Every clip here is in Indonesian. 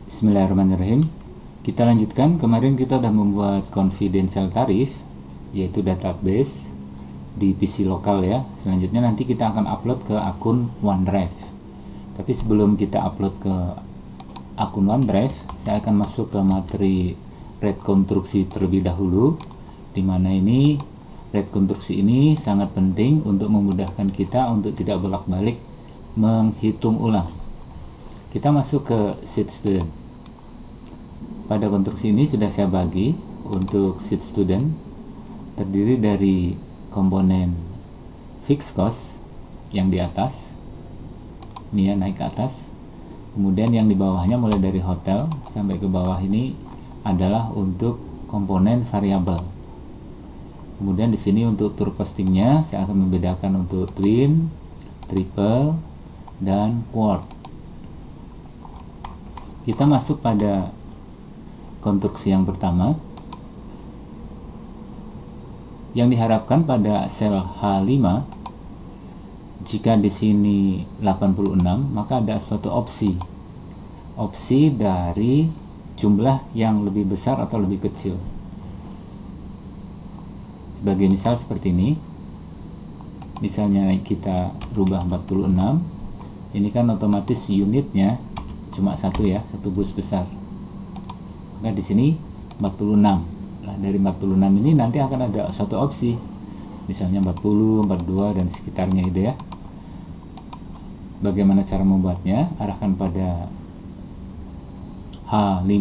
Bismillahirrahmanirrahim. Kita lanjutkan. Kemarin kita sudah membuat confidential tarif, yaitu database di PC lokal ya. Selanjutnya nanti kita akan upload ke akun OneDrive. Tapi sebelum kita upload ke akun OneDrive, saya akan masuk ke materi red konstruksi terlebih dahulu, di mana ini red konstruksi ini sangat penting untuk memudahkan kita untuk tidak bolak-balik menghitung ulang. Kita masuk ke sheet student. Pada konstruksi ini sudah saya bagi untuk sheet student, terdiri dari komponen fixed cost yang di atas, ini ya, naik ke atas. Kemudian yang di bawahnya mulai dari hotel sampai ke bawah ini adalah untuk komponen variabel. Kemudian di sini untuk tour costingnya saya akan membedakan untuk twin, triple, dan quad. Kita masuk pada konstruksi yang pertama. Yang diharapkan pada sel H5, jika di sini 86, maka ada suatu opsi dari jumlah yang lebih besar atau lebih kecil. Sebagai misal seperti ini. Misalnya kita rubah 46, ini kan otomatis unitnya cuma satu ya, satu bus besar. Maka di sini 46. Nah, dari 46 ini nanti akan ada satu opsi, misalnya 40, 42 dan sekitarnya itu ya. Bagaimana cara membuatnya? Arahkan pada H5,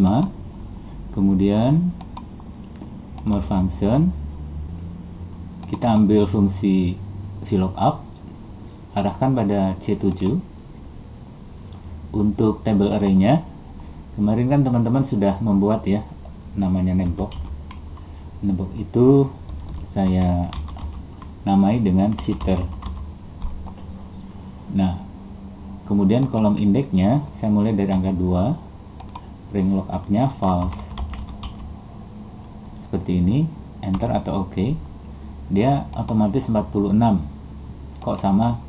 kemudian more function, kita ambil fungsi VLOOKUP, arahkan pada C7. Untuk table array-nya, kemarin kan teman-teman sudah membuat ya, namanya nembok. Nembok itu saya namai dengan seater. Nah, kemudian kolom indeksnya saya mulai dari angka 2, ring lookup-nya false. Seperti ini, enter atau OK. Dia otomatis 46. Kok sama?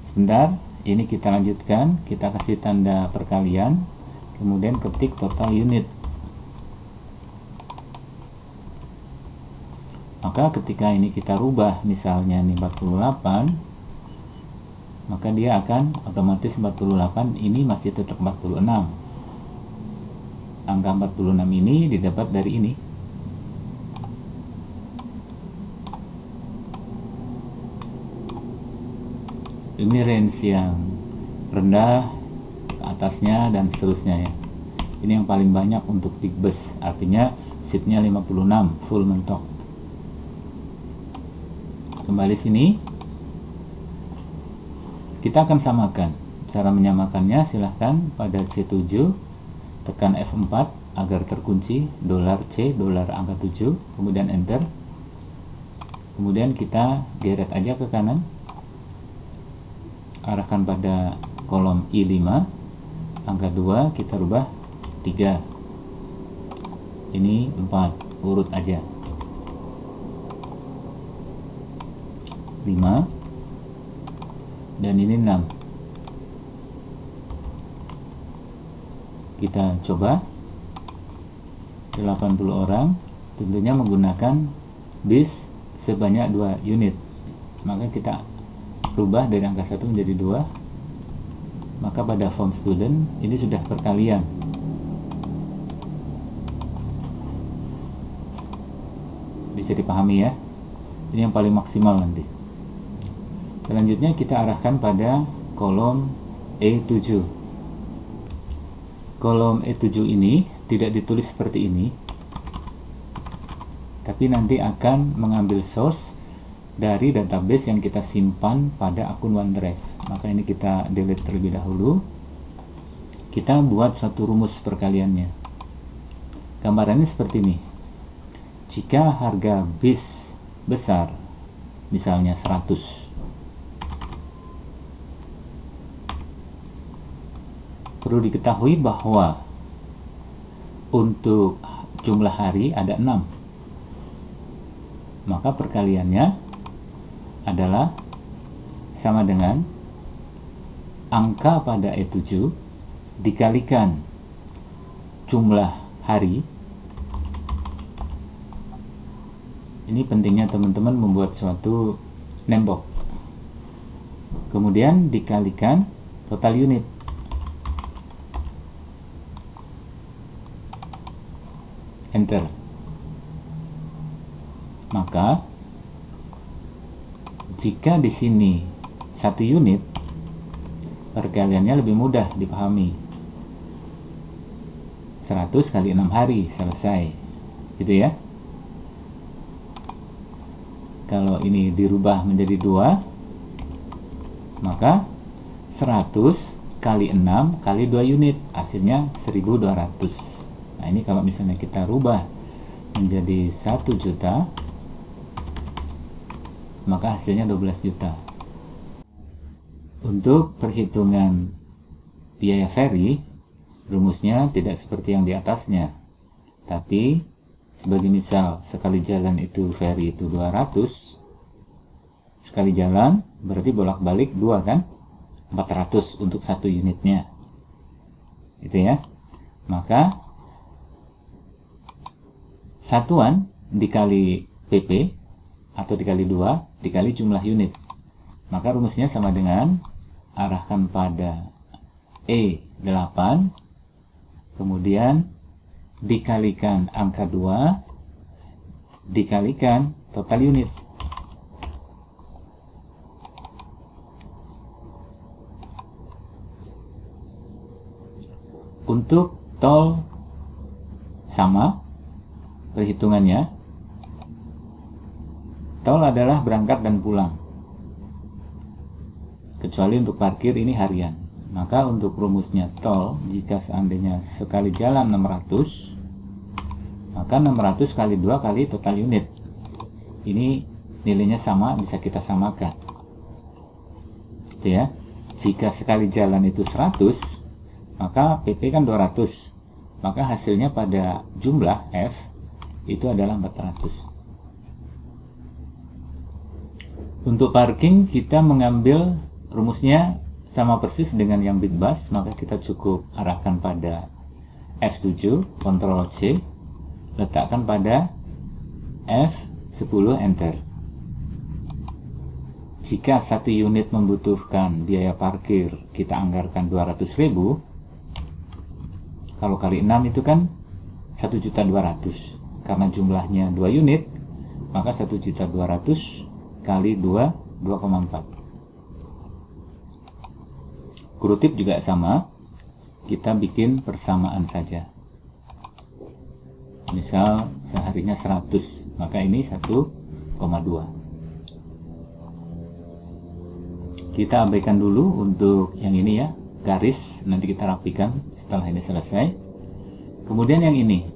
Sebentar, ini kita lanjutkan. Kita kasih tanda perkalian, kemudian ketik total unit. Maka ketika ini kita rubah, misalnya ini 48, maka dia akan otomatis 48, ini masih tetap 46. Angka 46 ini didapat dari ini. Ini range yang rendah, ke atasnya, dan seterusnya ya. Ini yang paling banyak untuk big bus, artinya seatnya 56 full mentok. Kembali sini, kita akan samakan. Cara menyamakannya silahkan pada C7, tekan F4 agar terkunci $C $angka 7, kemudian enter. Kemudian kita geret aja ke kanan, arahkan pada kolom I5, angka 2 kita rubah 3, ini 4, urut aja 5, dan ini 6. Kita coba 80 orang, tentunya menggunakan bis sebanyak 2 unit. Maka kita rubah dari angka 1 menjadi 2. Maka pada form student ini sudah perkalian. Bisa dipahami ya. Ini yang paling maksimal nanti. Selanjutnya kita arahkan pada kolom E7. Kolom E7 ini tidak ditulis seperti ini, tapi nanti akan mengambil source dari database yang kita simpan pada akun OneDrive. Maka ini kita delete terlebih dahulu. Kita buat suatu rumus perkaliannya. Gambarannya seperti ini. Jika harga bis besar, misalnya 100, perlu diketahui bahwa untuk jumlah hari ada 6. Maka perkaliannya adalah sama dengan angka pada E7 dikalikan jumlah hari. Ini pentingnya teman-teman membuat suatu nembok. Kemudian dikalikan total unit. Enter. Maka jika di sini 1 unit, perkaliannya lebih mudah dipahami. 100 kali 6 hari, selesai. Gitu ya. Kalau ini dirubah menjadi 2, maka 100 kali 6 kali 2 unit, hasilnya 1200. Nah, ini kalau misalnya kita rubah menjadi 1 juta, maka hasilnya 12 juta. Untuk perhitungan biaya ferry, rumusnya tidak seperti yang di atasnya. Tapi sebagai misal, sekali jalan itu ferry itu 200. Sekali jalan berarti bolak-balik 2 kan? 400 untuk 1 unitnya. Gitu ya. Maka satuan dikali PP atau dikali 2 dikali jumlah unit. Maka rumusnya sama dengan arahkan pada E8, kemudian dikalikan angka 2 dikalikan total unit. Untuk tol sama perhitungannya. Tol adalah berangkat dan pulang, kecuali untuk parkir ini harian. Maka untuk rumusnya tol, jika seandainya sekali jalan 600, maka 600 kali 2 kali total unit. Ini nilainya sama, bisa kita samakan. Gitu ya. Jika sekali jalan itu 100, maka PP kan 200. Maka hasilnya pada jumlah F itu adalah 400. Untuk parking kita mengambil rumusnya sama persis dengan yang big bus, maka kita cukup arahkan pada F7, Ctrl C, letakkan pada F10, Enter. Jika 1 unit membutuhkan biaya parkir, kita anggarkan 200.000. Kalau kali 6 itu kan 1.200.000. Karena jumlahnya 2 unit, maka 1.200.000 kali 2, 2,4. Kurutip juga sama, kita bikin persamaan saja. Misal seharinya 100, maka ini 1,2. Kita abaikan dulu untuk yang ini ya, garis, nanti kita rapikan setelah ini selesai. Kemudian yang ini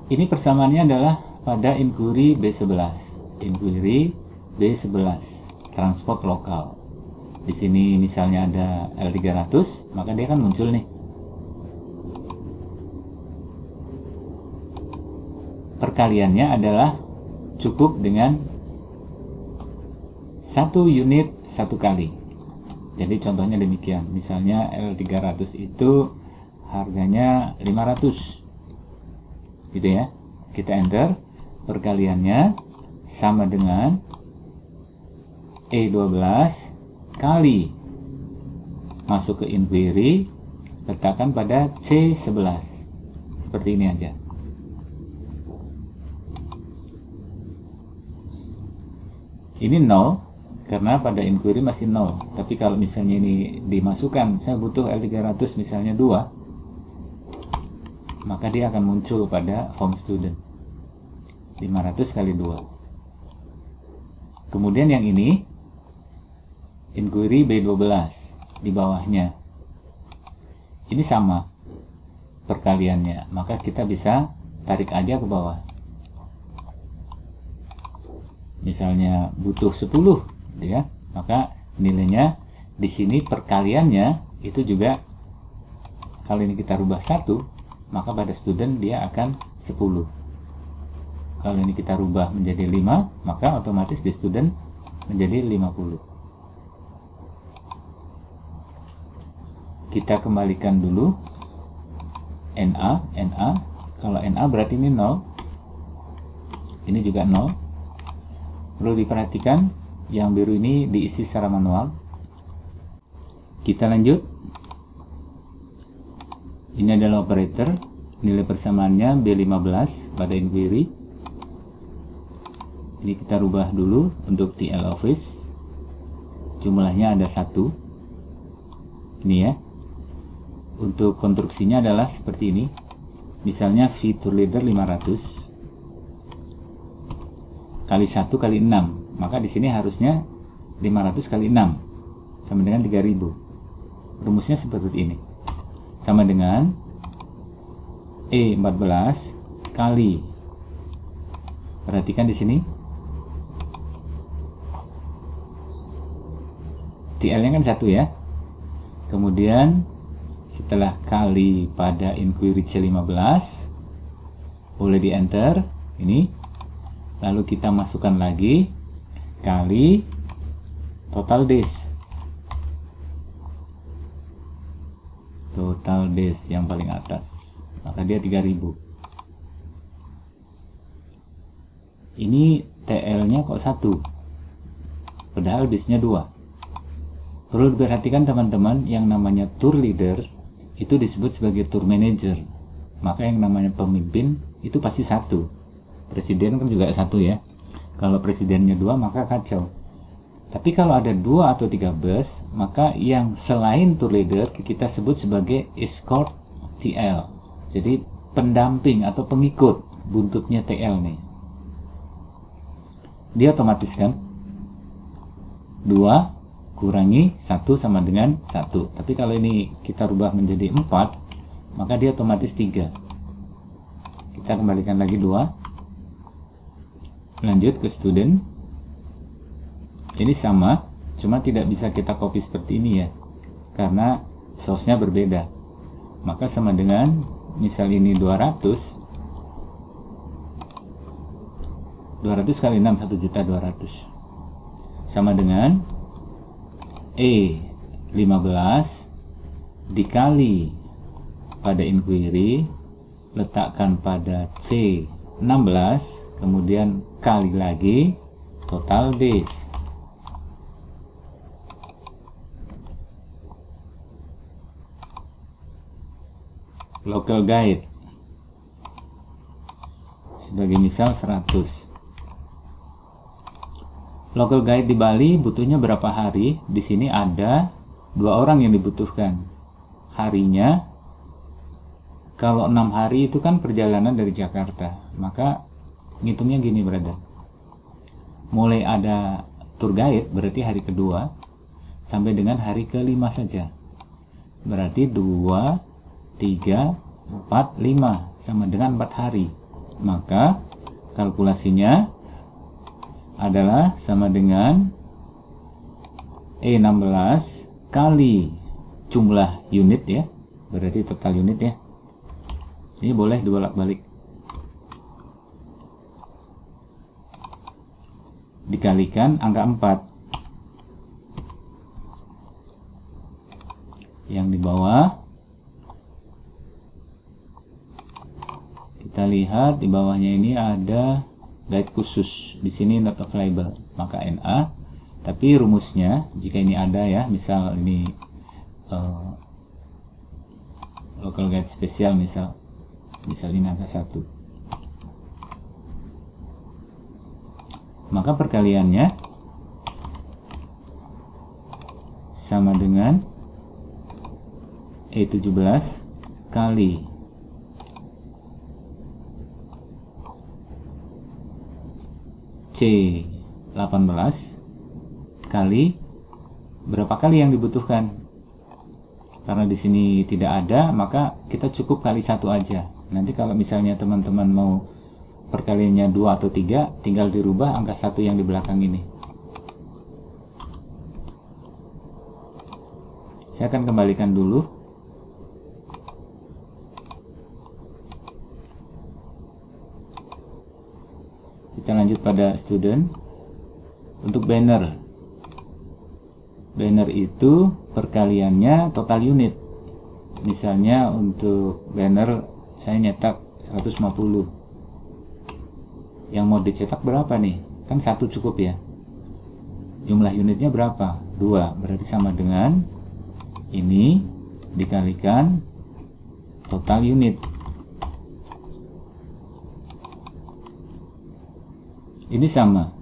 persamaannya adalah pada inquiry B11. Inquiry B11, transport lokal. Di sini misalnya ada L300, maka dia akan muncul nih. Perkaliannya adalah cukup dengan 1 unit 1 kali. Jadi contohnya demikian. Misalnya L300 itu harganya 500. Gitu ya. Kita enter. Perkaliannya sama dengan E12 kali masuk ke inquiry, letakkan pada C11 seperti ini aja. Ini 0 karena pada inquiry masih 0, tapi kalau misalnya ini dimasukkan, saya butuh L300 misalnya 2, maka dia akan muncul pada home student 500 kali 2. Kemudian yang ini inquiry B12 di bawahnya. Ini sama perkaliannya, maka kita bisa tarik aja ke bawah. Misalnya butuh 10, gitu ya. Maka nilainya di sini perkaliannya itu juga, kalau ini kita rubah 1, maka pada student dia akan 10. Kalau ini kita rubah menjadi 5, maka otomatis di student menjadi 50. kita kembalikan dulu NA. Kalau NA berarti ini 0, ini juga 0. Perlu diperhatikan yang biru ini diisi secara manual. Kita lanjut. Ini adalah operator, nilai persamaannya B15 pada inquiry. Ini kita rubah dulu untuk TL office, jumlahnya ada 1. Ini ya. Untuk konstruksinya adalah seperti ini. Misalnya fitur leader 500 kali 1 kali 6, maka di sini harusnya 500 kali 6 sama dengan 3000. Rumusnya seperti ini, sama dengan E14 kali, perhatikan di sini TL-nya kan 1 ya, kemudian setelah kali pada inquiry C15 boleh di enter ini, lalu kita masukkan lagi kali total days yang paling atas, maka dia 3000. Ini TL nya kok 1 padahal base-nya 2. Perlu diperhatikan teman-teman, yang namanya tour leader itu disebut sebagai tour manager, maka yang namanya pemimpin itu pasti 1. Presiden kan juga 1 ya. Kalau presidennya 2 maka kacau. Tapi kalau ada 2 atau 3 bus, maka yang selain tour leader kita sebut sebagai escort TL. Jadi pendamping atau pengikut buntutnya TL nih. Dia otomatis kan 2 kurangi 1 sama dengan 1. Tapi kalau ini kita rubah menjadi 4, maka dia otomatis 3. Kita kembalikan lagi 2. Lanjut ke student. Ini sama, cuma tidak bisa kita copy seperti ini ya, karena source-nya berbeda. Maka sama dengan, misal ini 200 kali 6 1.200.000 sama dengan E15 dikali pada inquiry, letakkan pada C16, kemudian kali lagi total days. Local guide sebagai misal 100. Local guide di Bali butuhnya berapa hari? Di sini ada 2 orang yang dibutuhkan. Harinya, kalau 6 hari itu kan perjalanan dari Jakarta, maka ngitungnya gini brother. Mulai ada tour guide berarti hari kedua sampai dengan hari kelima saja. Berarti 2, 3, 4, 5 sama dengan 4 hari. Maka kalkulasinya adalah sama dengan E16 kali jumlah unit ya, berarti total unit ya. Ini boleh dibolak-balik, dikalikan angka 4 yang di bawah. Kita lihat di bawahnya ini ada guide khusus, di sini not available, maka NA. Tapi rumusnya jika ini ada ya, misal ini local guide spesial, misal ini angka 1, maka perkaliannya sama dengan E17 kali C18 kali berapa kali yang dibutuhkan. Karena di sini tidak ada, maka kita cukup kali 1 aja. Nanti kalau misalnya teman-teman mau perkaliannya 2 atau 3, tinggal dirubah angka 1 yang di belakang ini. Saya akan kembalikan dulu. Kita lanjut pada student. Untuk banner itu perkaliannya total unit, Misalnya untuk banner saya nyetak 150, yang mau dicetak berapa nih? Kan satu cukup ya. Jumlah unitnya berapa? 2, berarti sama dengan ini dikalikan total unit. Ini sama.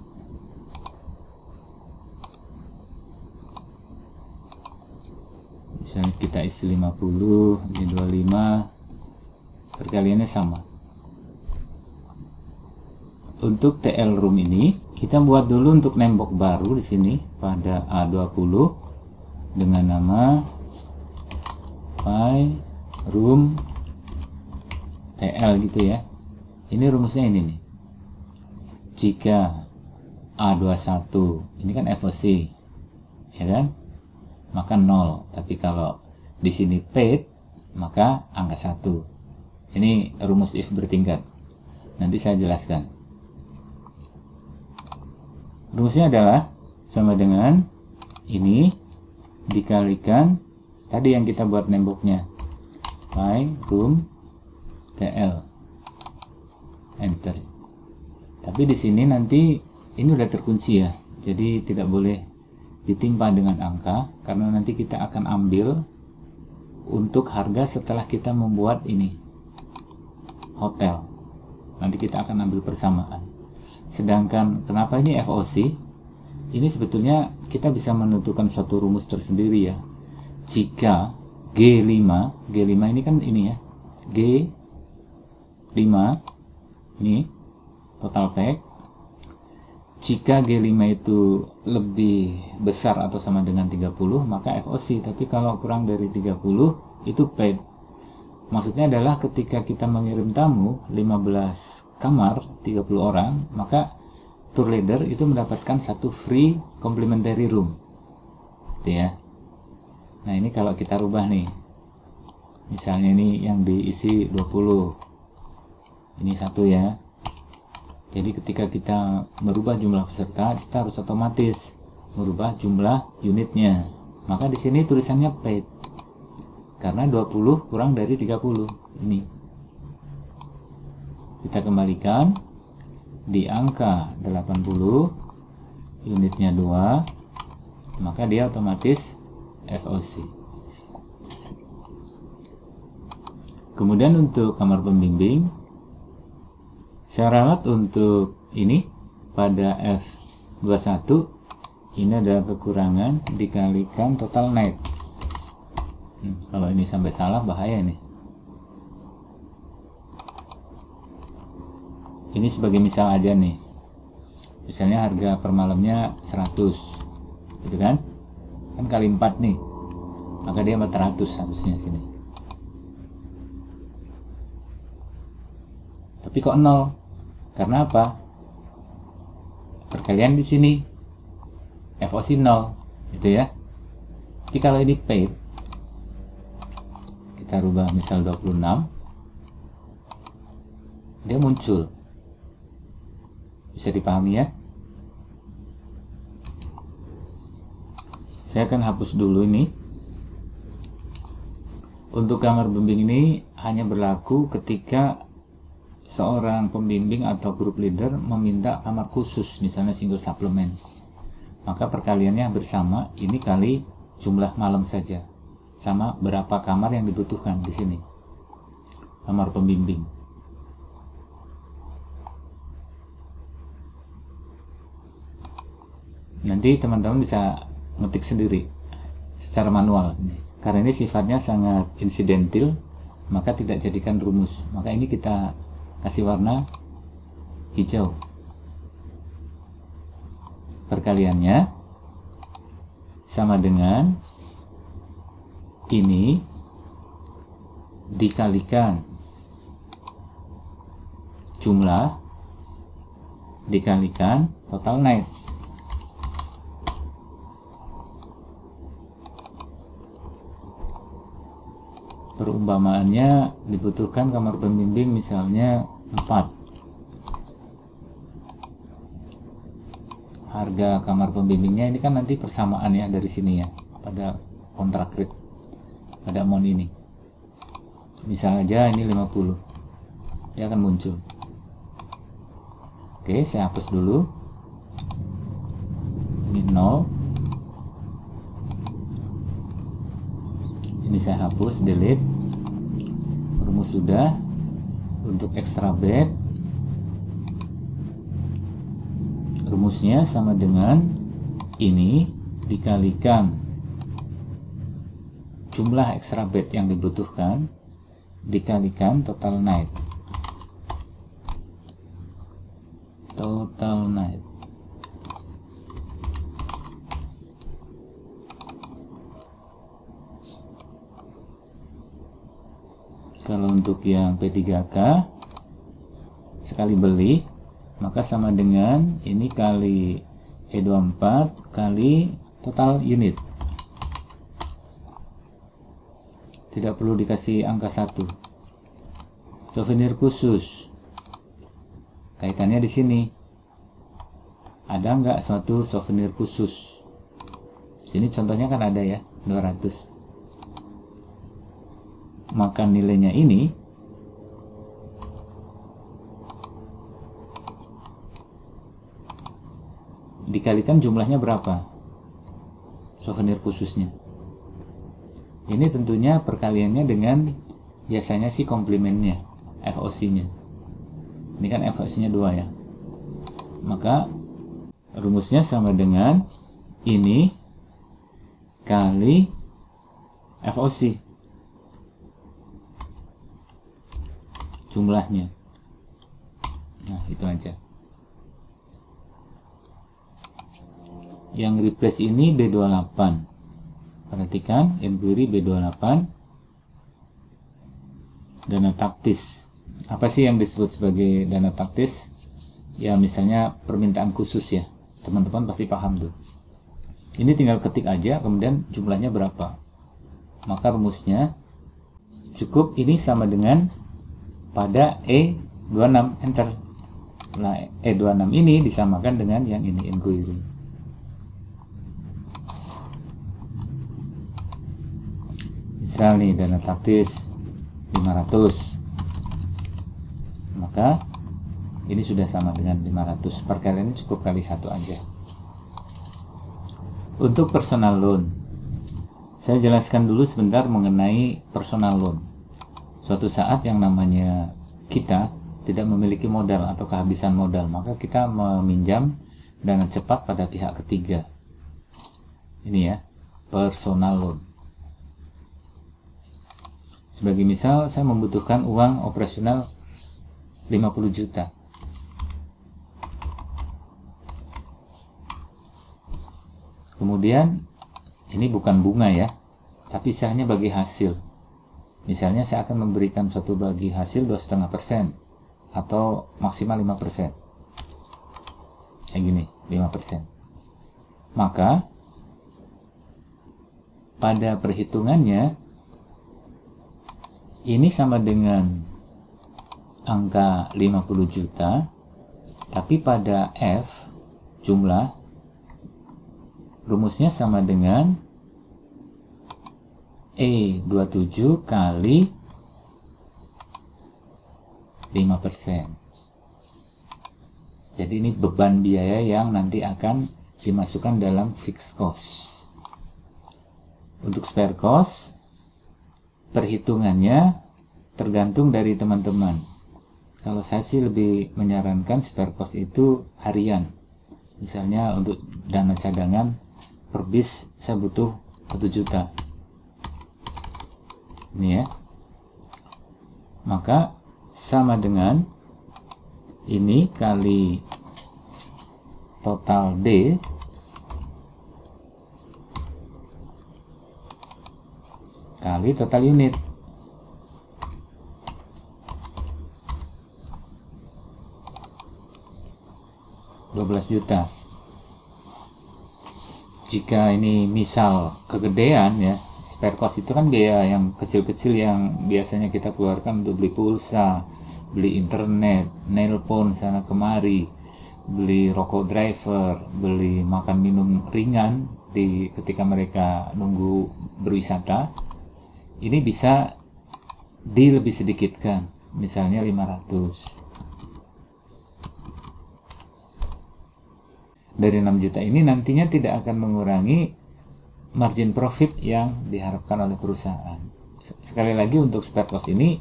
Misalnya kita isi 50, ini 25, perkaliannya sama. Untuk TL room ini kita buat dulu untuk nembok baru di sini pada A20 dengan nama my room TL gitu ya. Ini rumusnya ini nih. Jika A21 ini kan FOC ya kan, maka 0. Tapi kalau di sini paid maka angka 1. Ini rumus if bertingkat. Nanti saya jelaskan. Rumusnya adalah sama dengan ini dikalikan tadi yang kita buat nemboknya, my room TL, enter. Tapi di sini nanti ini udah terkunci ya, jadi tidak boleh ditimpa dengan angka karena nanti kita akan ambil untuk harga setelah kita membuat ini hotel. Nanti kita akan ambil persamaan. Sedangkan kenapa ini FOC? Ini sebetulnya kita bisa menentukan suatu rumus tersendiri ya. Jika G5 ini kan ini ya, G5 ini total pack. Jika G5 itu lebih besar atau sama dengan 30 maka FOC, tapi kalau kurang dari 30 itu paid. Maksudnya adalah ketika kita mengirim tamu 15 kamar 30 orang, maka tour leader itu mendapatkan satu free complimentary room gitu ya. Nah ini kalau kita rubah nih, misalnya ini yang diisi 20, ini satu ya. Jadi ketika kita merubah jumlah peserta, kita harus otomatis merubah jumlah unitnya. Maka di sini tulisannya paid karena 20 kurang dari 30 ini. Kita kembalikan di angka 80, unitnya 2, maka dia otomatis FOC. Kemudian untuk kamar pembimbing, saya ralat untuk ini pada F21 ini ada kekurangan dikalikan total night. Kalau ini sampai salah bahaya nih. Ini sebagai misal aja nih, misalnya harga per malamnya 100 gitu kan kali 4 nih, maka dia 400 harusnya sini. Tapi kok 0? Karena apa? Perkalian di sini FOC 0 gitu ya. Tapi kalau ini paid, kita rubah misal 26, dia muncul. Bisa dipahami ya. Saya akan hapus dulu ini. Untuk kamar pembimbing ini hanya berlaku ketika seorang pembimbing atau group leader meminta kamar khusus, misalnya single suplemen. Maka perkaliannya bersama ini kali jumlah malam saja, sama berapa kamar yang dibutuhkan di sini. Kamar pembimbing. Nanti teman-teman bisa ngetik sendiri secara manual ini. Karena ini sifatnya sangat insidental, maka tidak jadikan rumus. Maka ini kita kasih warna hijau. Perkaliannya sama dengan ini dikalikan jumlah dikalikan total night. Perumpamaannya dibutuhkan kamar pembimbing misalnya 4. Harga kamar pembimbingnya ini kan nanti persamaan ya dari sini ya pada kontrak rate pada amount ini. Misal aja ini 50, dia akan muncul. Oke, saya hapus dulu. Ini 0. Ini saya hapus, delete. Rumus sudah. Untuk extra bed, rumusnya sama dengan ini dikalikan jumlah extra bed yang dibutuhkan dikalikan total night. Total night. Kalau untuk yang P3K sekali beli, maka sama dengan ini kali E24 kali total unit. Tidak perlu dikasih angka 1. Souvenir khusus, kaitannya di sini. Ada nggak suatu souvenir khusus? Sini contohnya kan ada ya, 200. Maka nilainya ini dikalikan jumlahnya berapa souvenir khususnya. Ini tentunya perkaliannya dengan biasanya sih komplimennya, FOC-nya. Ini kan FOC-nya 2 ya. Maka rumusnya sama dengan ini kali FOC jumlahnya. Nah, itu aja. Yang replace ini B28. Perhatikan, inquiry B28. Dana taktis. Apa sih yang disebut sebagai dana taktis? Ya, misalnya permintaan khusus ya. Teman-teman pasti paham tuh. Ini tinggal ketik aja, kemudian jumlahnya berapa. Maka rumusnya cukup ini sama dengan pada E26, enter. Nah, E26 ini disamakan dengan yang ini, inquiry. Misal nih, dana taktis 500. Maka ini sudah sama dengan 500. Perkalian ini cukup kali 1 aja. Untuk personal loan, saya jelaskan dulu sebentar mengenai personal loan. Suatu saat yang namanya kita tidak memiliki modal atau kehabisan modal, maka kita meminjam dana cepat pada pihak ketiga. Ini ya, personal loan. Sebagai misal, saya membutuhkan uang operasional 50 juta. Kemudian, ini bukan bunga ya, tapi istilahnya bagi hasil. Misalnya saya akan memberikan suatu bagi hasil 2,5% atau maksimal 5%. Kayak gini, 5%. Maka pada perhitungannya ini sama dengan angka 50 juta, tapi pada F jumlah rumusnya sama dengan E27 kali 5%. Jadi ini beban biaya yang nanti akan dimasukkan dalam fixed cost. Untuk spare cost, perhitungannya tergantung dari teman-teman. Kalau saya sih lebih menyarankan spare cost itu harian. Misalnya untuk dana cadangan per bis saya butuh 1 juta. Ini ya. Maka sama dengan ini kali total D kali total unit. $12 juta. Jika ini misal kegedean ya, spare cost itu kan biaya yang kecil-kecil yang biasanya kita keluarkan untuk beli pulsa, beli internet, nelpon sana kemari, beli rokok driver, beli makan minum ringan ketika mereka nunggu berwisata. Ini bisa dilebih sedikitkan, misalnya 500. Dari 6 juta ini nantinya tidak akan mengurangi margin profit yang diharapkan oleh perusahaan. Sekali lagi, untuk spare cost ini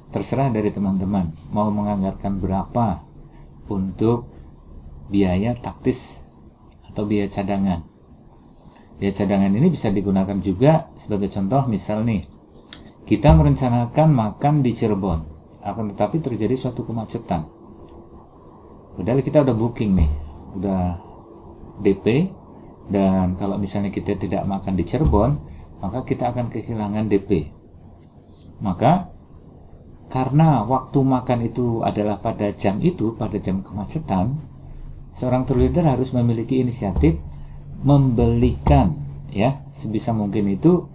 terserah dari teman-teman mau menganggarkan berapa untuk biaya taktis atau biaya cadangan. Biaya cadangan ini bisa digunakan juga sebagai contoh, misal nih, kita merencanakan makan di Cirebon, akan tetapi terjadi suatu kemacetan. Padahal kita udah booking nih, udah DP, dan kalau misalnya kita tidak makan di Cirebon, maka kita akan kehilangan DP. Maka karena waktu makan itu adalah pada jam itu, pada jam kemacetan, seorang tour leader harus memiliki inisiatif membelikan, ya, sebisa mungkin itu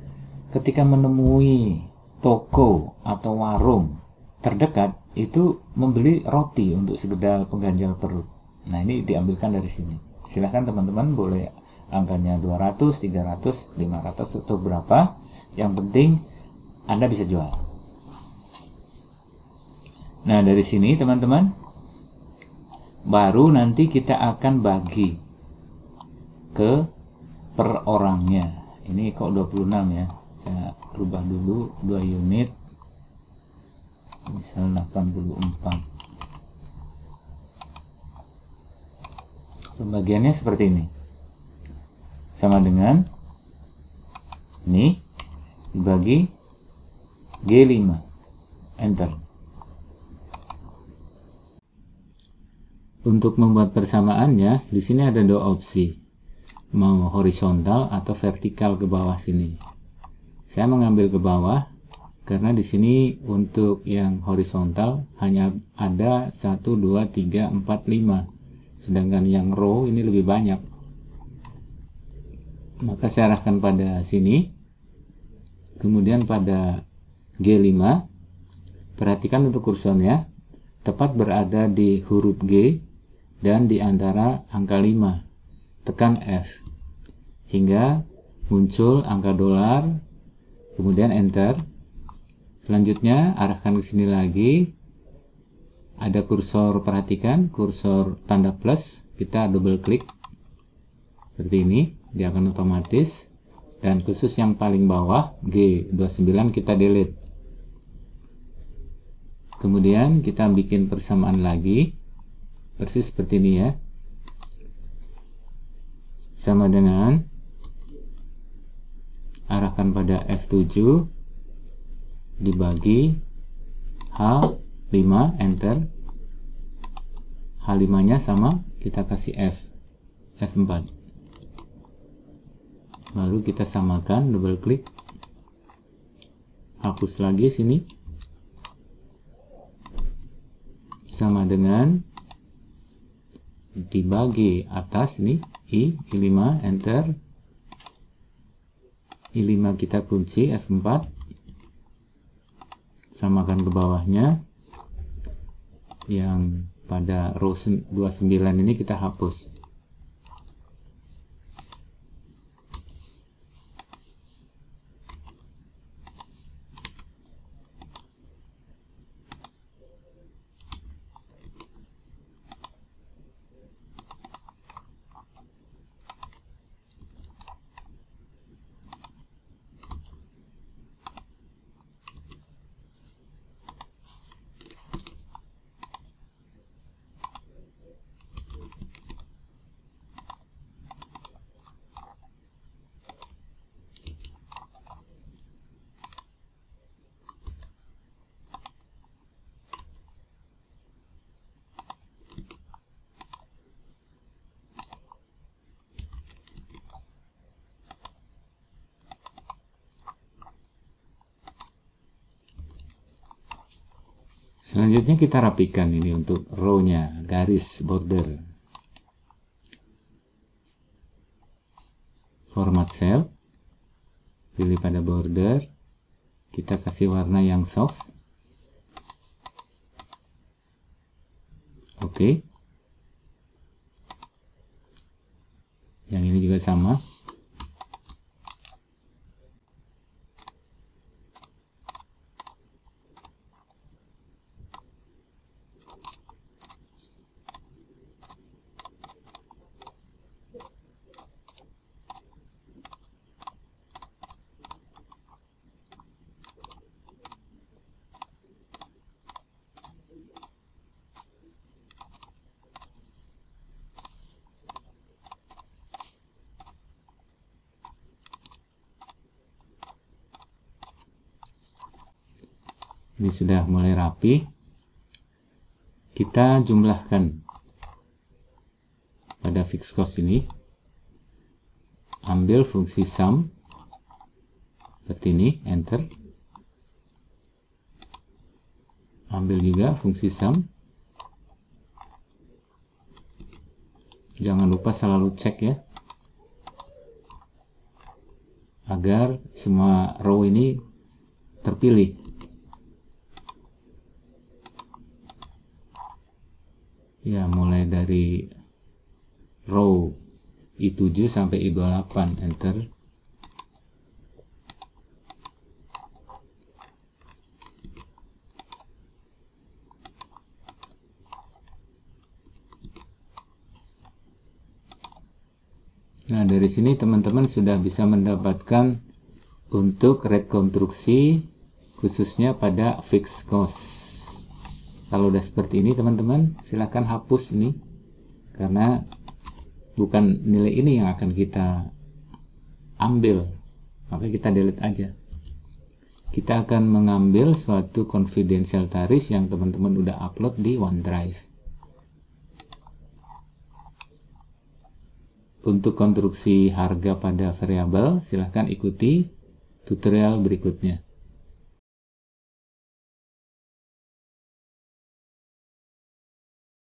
ketika menemui toko atau warung terdekat itu membeli roti untuk sekedar pengganjal perut. Nah, ini diambilkan dari sini. Silahkan teman-teman boleh angkanya 200, 300, 500 atau berapa, yang penting Anda bisa jual. Nah, dari sini teman-teman baru nanti kita akan bagi ke per orangnya. Ini kok 26 ya, saya rubah dulu 2 unit, misal 84. Pembagiannya seperti ini, sama dengan ini dibagi G5, enter. Untuk membuat persamaannya, di sini ada 2 opsi, mau horizontal atau vertikal ke bawah sini. Saya mengambil ke bawah karena di sini untuk yang horizontal hanya ada 1, 2, 3, 4, 5. Sedangkan yang row ini lebih banyak. Maka saya arahkan pada sini. Kemudian pada G5, perhatikan untuk kursornya tepat berada di huruf G dan di antara angka 5. Tekan F hingga muncul angka dolar, kemudian enter. Selanjutnya arahkan ke sini lagi. Ada kursor, perhatikan kursor tanda plus, kita double klik seperti ini, dia akan otomatis. Dan khusus yang paling bawah G29 kita delete. Kemudian kita bikin persamaan lagi persis seperti ini ya, sama dengan arahkan pada F7 dibagi H5, enter. H5 nya sama, kita kasih F4, baru kita samakan, double klik, hapus lagi sini, sama dengan dibagi atas nih I5, enter. I5 kita kunci, F4, samakan ke bawahnya. Yang pada row 29 ini kita hapus. Selanjutnya kita rapikan ini untuk row-nya, garis border. Format cell, pilih pada border, kita kasih warna yang soft. Oke. Yang ini juga sama. Ini sudah mulai rapi. Kita jumlahkan pada fixed cost ini. Ambil fungsi sum seperti ini, enter. Ambil juga fungsi sum. Jangan lupa selalu cek ya, agar semua row ini terpilih. Ya, mulai dari row I7 sampai I28, enter. Nah, dari sini teman-teman sudah bisa mendapatkan untuk rekonstruksi khususnya pada fixed cost. Kalau udah seperti ini teman-teman, silahkan hapus ini, karena bukan nilai ini yang akan kita ambil, maka kita delete aja. Kita akan mengambil suatu confidential tarif yang teman-teman udah upload di OneDrive. Untuk konstruksi harga pada variabel, silahkan ikuti tutorial berikutnya.